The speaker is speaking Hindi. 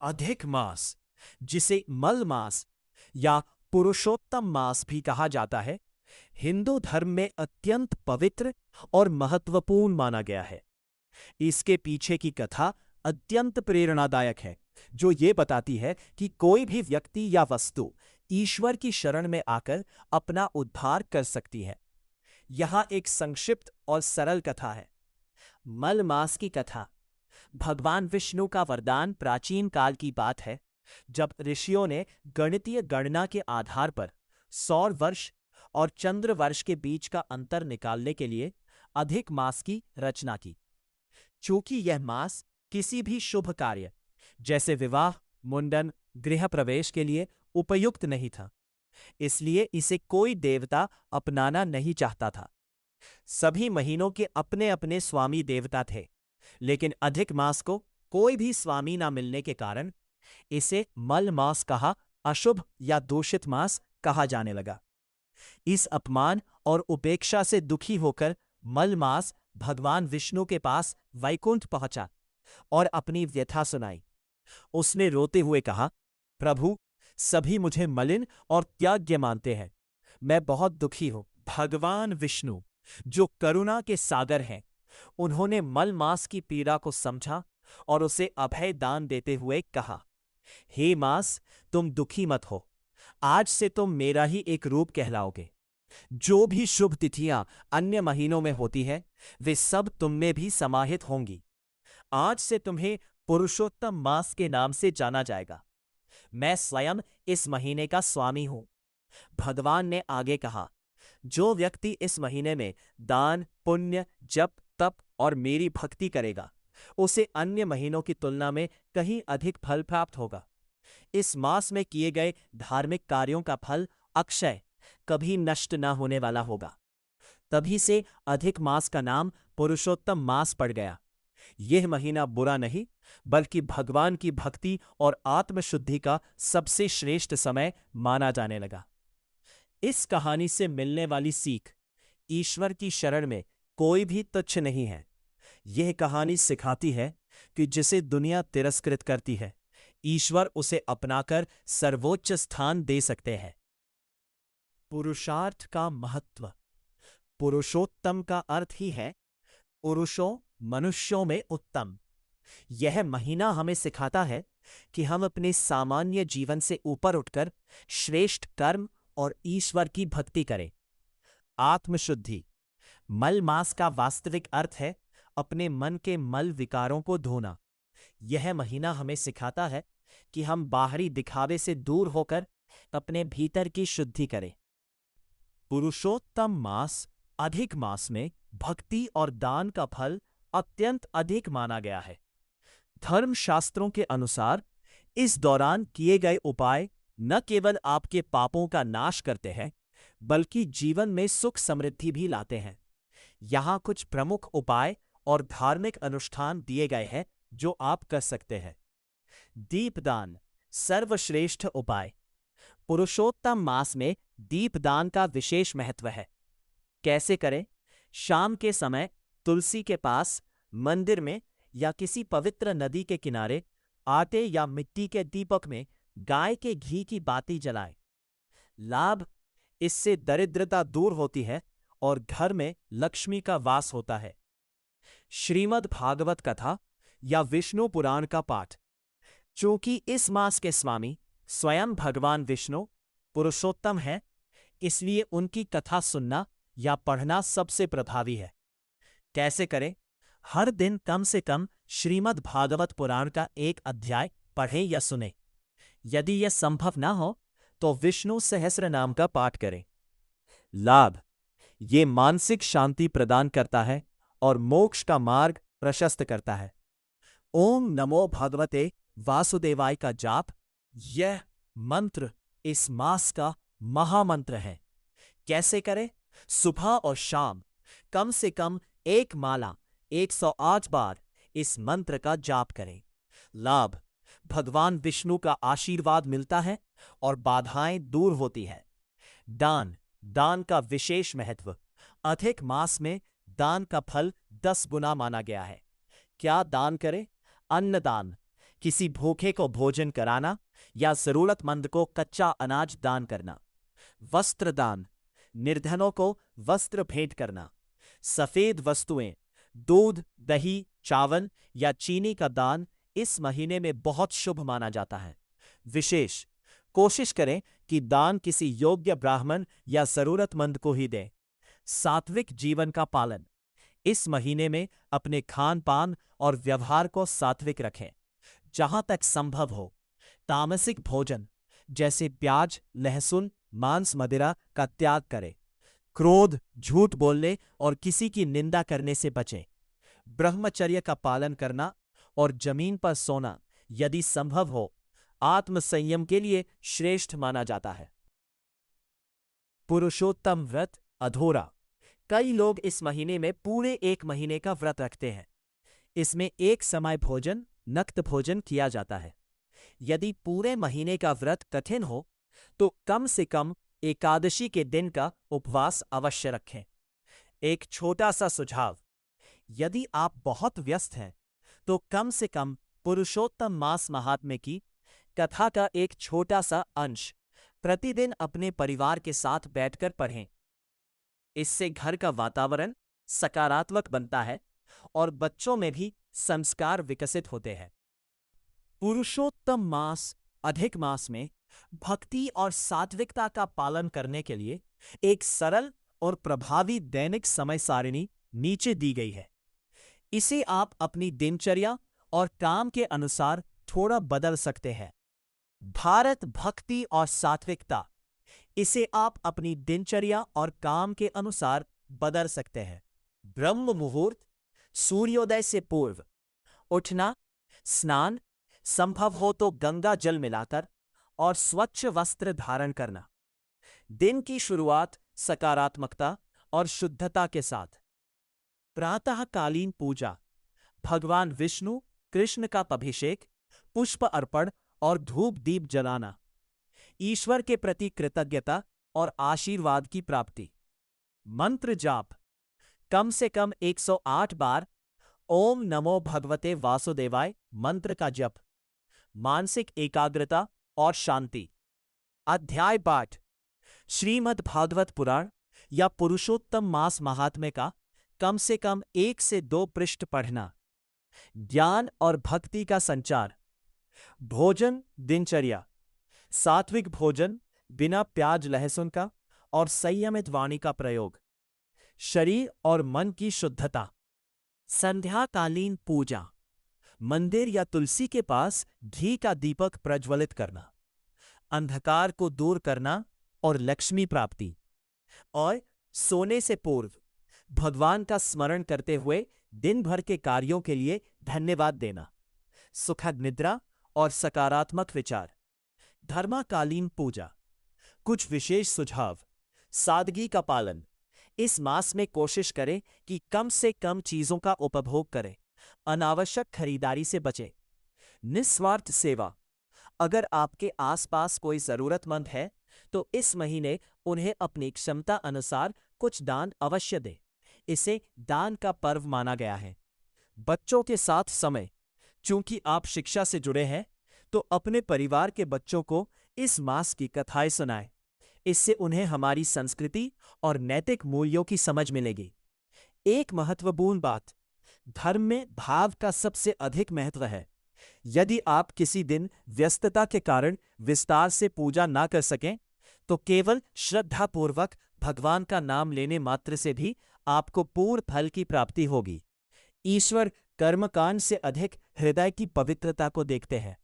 अधिक मास, जिसे मल मास या पुरुषोत्तम मास भी कहा जाता है, हिंदू धर्म में अत्यंत पवित्र और महत्वपूर्ण माना गया है। इसके पीछे की कथा अत्यंत प्रेरणादायक है, जो ये बताती है कि कोई भी व्यक्ति या वस्तु ईश्वर की शरण में आकर अपना उद्धार कर सकती है। यहाँ एक संक्षिप्त और सरल कथा है। मल मास की कथा। भगवान विष्णु का वरदान प्राचीन काल की बात है, जब ऋषियों ने गणितीय गणना के आधार पर सौर वर्ष और चंद्र वर्ष के बीच का अंतर निकालने के लिए अधिक मास की रचना की। चूंकि यह मास किसी भी शुभ कार्य जैसे विवाह, मुंडन, गृह प्रवेश के लिए उपयुक्त नहीं था, इसलिए इसे कोई देवता अपनाना नहीं चाहता था। सभी महीनों के अपने अपने स्वामी देवता थे, लेकिन अधिक मास को कोई भी स्वामी ना मिलने के कारण इसे मल मास कहा, अशुभ या दूषित मास कहा जाने लगा। इस अपमान और उपेक्षा से दुखी होकर मल मास भगवान विष्णु के पास वैकुंठ पहुंचा और अपनी व्यथा सुनाई। उसने रोते हुए कहा, प्रभु, सभी मुझे मलिन और त्याज्य मानते हैं। मैं बहुत दुखी हूं। भगवान विष्णु, जो करुणा के सागर हैं, उन्होंने मल मास की पीड़ा को समझा और उसे अभय दान देते हुए कहा, हे मास, तुम दुखी मत हो। आज से तुम मेरा ही एक रूप कहलाओगे। जो भी शुभ तिथियां अन्य महीनों में होती है, वे सब तुम में भी समाहित होंगी। आज से तुम्हें पुरुषोत्तम मास के नाम से जाना जाएगा। मैं स्वयं इस महीने का स्वामी हूं। भगवान ने आगे कहा, जो व्यक्ति इस महीने में दान, पुण्य, जप, तप और मेरी भक्ति करेगा, उसे अन्य महीनों की तुलना में कहीं अधिक फल प्राप्त होगा। इस मास में किए गए धार्मिक कार्यों का फल अक्षय, कभी नष्ट न होने वाला होगा। तभी से अधिक मास का नाम पुरुषोत्तम मास पड़ गया। यह महीना बुरा नहीं, बल्कि भगवान की भक्ति और आत्मशुद्धि का सबसे श्रेष्ठ समय माना जाने लगा। इस कहानी से मिलने वाली सीख, ईश्वर की शरण में कोई भी तुच्छ नहीं है। यह कहानी सिखाती है कि जिसे दुनिया तिरस्कृत करती है, ईश्वर उसे अपनाकर सर्वोच्च स्थान दे सकते हैं। पुरुषार्थ का महत्व। पुरुषोत्तम का अर्थ ही है पुरुषों, मनुष्यों में उत्तम। यह महीना हमें सिखाता है कि हम अपने सामान्य जीवन से ऊपर उठकर श्रेष्ठ कर्म और ईश्वर की भक्ति करें। आत्मशुद्धि। मल मास का वास्तविक अर्थ है अपने मन के मल विकारों को धोना। यह महीना हमें सिखाता है कि हम बाहरी दिखावे से दूर होकर अपने भीतर की शुद्धि करें। पुरुषोत्तम मास, अधिक मास में भक्ति और दान का फल अत्यंत अधिक माना गया है। धर्मशास्त्रों के अनुसार इस दौरान किए गए उपाय न केवल आपके पापों का नाश करते हैं, बल्कि जीवन में सुख समृद्धि भी लाते हैं। यहाँ कुछ प्रमुख उपाय और धार्मिक अनुष्ठान दिए गए हैं जो आप कर सकते हैं। दीपदान, सर्वश्रेष्ठ उपाय। पुरुषोत्तम मास में दीपदान का विशेष महत्व है। कैसे करें? शाम के समय तुलसी के पास, मंदिर में या किसी पवित्र नदी के किनारे आटे या मिट्टी के दीपक में गाय के घी की बाती जलाएं। लाभ, इससे दरिद्रता दूर होती है और घर में लक्ष्मी का वास होता है। श्रीमद् भागवत कथा या विष्णु पुराण का पाठ। चूंकि इस मास के स्वामी स्वयं भगवान विष्णु पुरुषोत्तम हैं, इसलिए उनकी कथा सुनना या पढ़ना सबसे प्रभावी है। कैसे करें? हर दिन कम से कम श्रीमद् भागवत पुराण का एक अध्याय पढ़ें या सुनें। यदि यह संभव ना हो तो विष्णु सहस्र नाम का पाठ करें। लाभ, ये मानसिक शांति प्रदान करता है और मोक्ष का मार्ग प्रशस्त करता है। ओम नमो भगवते वासुदेवाय का जाप, यह मंत्र इस मास का महामंत्र है। कैसे करें? सुबह और शाम कम से कम एक माला 108 बार इस मंत्र का जाप करें। लाभ, भगवान विष्णु का आशीर्वाद मिलता है और बाधाएं दूर होती है। दान का विशेष महत्व। अधिक मास में दान का फल 10 गुना माना गया है। क्या दान करें? अन्नदान। किसी भूखे को भोजन कराना या जरूरतमंद को कच्चा अनाज दान करना। वस्त्र दान, निर्धनों को वस्त्र भेंट करना। सफेद वस्तुएं, दूध, दही, चावल या चीनी का दान इस महीने में बहुत शुभ माना जाता है। विशेष कोशिश करें कि दान किसी योग्य ब्राह्मण या जरूरतमंद को ही दें। सात्विक जीवन का पालन, इस महीने में अपने खान पान और व्यवहार को सात्विक रखें। जहां तक संभव हो तामसिक भोजन जैसे प्याज, लहसुन, मांस, मदिरा का त्याग करें। क्रोध, झूठ बोलने और किसी की निंदा करने से बचें। ब्रह्मचर्य का पालन करना और जमीन पर सोना यदि संभव हो आत्मसंयम के लिए श्रेष्ठ माना जाता है। पुरुषोत्तम व्रत अधोरा, कई लोग इस महीने में पूरे एक महीने का व्रत रखते हैं। इसमें एक समय भोजन, नक्त भोजन किया जाता है। यदि पूरे महीने का व्रत कठिन हो तो कम से कम एकादशी के दिन का उपवास अवश्य रखें। एक छोटा सा सुझाव, यदि आप बहुत व्यस्त हैं तो कम से कम पुरुषोत्तम मास महात्म्य की कथा का एक छोटा सा अंश प्रतिदिन अपने परिवार के साथ बैठकर पढ़ें। इससे घर का वातावरण सकारात्मक बनता है और बच्चों में भी संस्कार विकसित होते हैं। पुरुषोत्तम मास अधिक मास में भक्ति और सात्विकता का पालन करने के लिए एक सरल और प्रभावी दैनिक समय सारिणी नीचे दी गई है। इसे आप अपनी दिनचर्या और काम के अनुसार थोड़ा बदल सकते हैं। भारत भक्ति और सात्विकता, इसे आप अपनी दिनचर्या और काम के अनुसार बदल सकते हैं। ब्रह्म मुहूर्त, सूर्योदय से पूर्व उठना, स्नान, संभव हो तो गंगा जल मिलाकर और स्वच्छ वस्त्र धारण करना। दिन की शुरुआत सकारात्मकता और शुद्धता के साथ। प्रातःकालीन पूजा, भगवान विष्णु कृष्ण का अभिषेक, पुष्प अर्पण और धूप दीप जलाना। ईश्वर के प्रति कृतज्ञता और आशीर्वाद की प्राप्ति। मंत्र जाप, कम से कम 108 बार ओम नमो भगवते वासुदेवाय मंत्र का जप। मानसिक एकाग्रता और शांति। अध्याय पाठ, श्रीमद् भागवत पुराण या पुरुषोत्तम मास महात्म्य का कम से कम 1 से 2 पृष्ठ पढ़ना। ज्ञान और भक्ति का संचार। भोजन दिनचर्या, सात्विक भोजन बिना प्याज लहसुन का और संयमित वाणी का प्रयोग। शरीर और मन की शुद्धता। संध्याकालीन पूजा, मंदिर या तुलसी के पास घी का दीपक प्रज्वलित करना। अंधकार को दूर करना और लक्ष्मी प्राप्ति। और सोने से पूर्व भगवान का स्मरण करते हुए दिन भर के कार्यों के लिए धन्यवाद देना। सुखद निद्रा और सकारात्मक विचार। धर्माकालीन पूजा, कुछ विशेष सुझाव। सादगी का पालन, इस मास में कोशिश करें कि कम से कम चीजों का उपभोग करें। अनावश्यक खरीदारी से बचें। निस्वार्थ सेवा, अगर आपके आसपास कोई जरूरतमंद है तो इस महीने उन्हें अपनी क्षमता अनुसार कुछ दान अवश्य दें। इसे दान का पर्व माना गया है। बच्चों के साथ समय, चूंकि आप शिक्षा से जुड़े हैं तो अपने परिवार के बच्चों को इस मास की कथाएं सुनाएं। इससे उन्हें हमारी संस्कृति और नैतिक मूल्यों की समझ मिलेगी। एक महत्वपूर्ण बात, धर्म में भाव का सबसे अधिक महत्व है। यदि आप किसी दिन व्यस्तता के कारण विस्तार से पूजा ना कर सकें तो केवल श्रद्धापूर्वक भगवान का नाम लेने मात्र से भी आपको पूर्ण फल की प्राप्ति होगी। ईश्वर कर्मकांड से अधिक हृदय की पवित्रता को देखते हैं।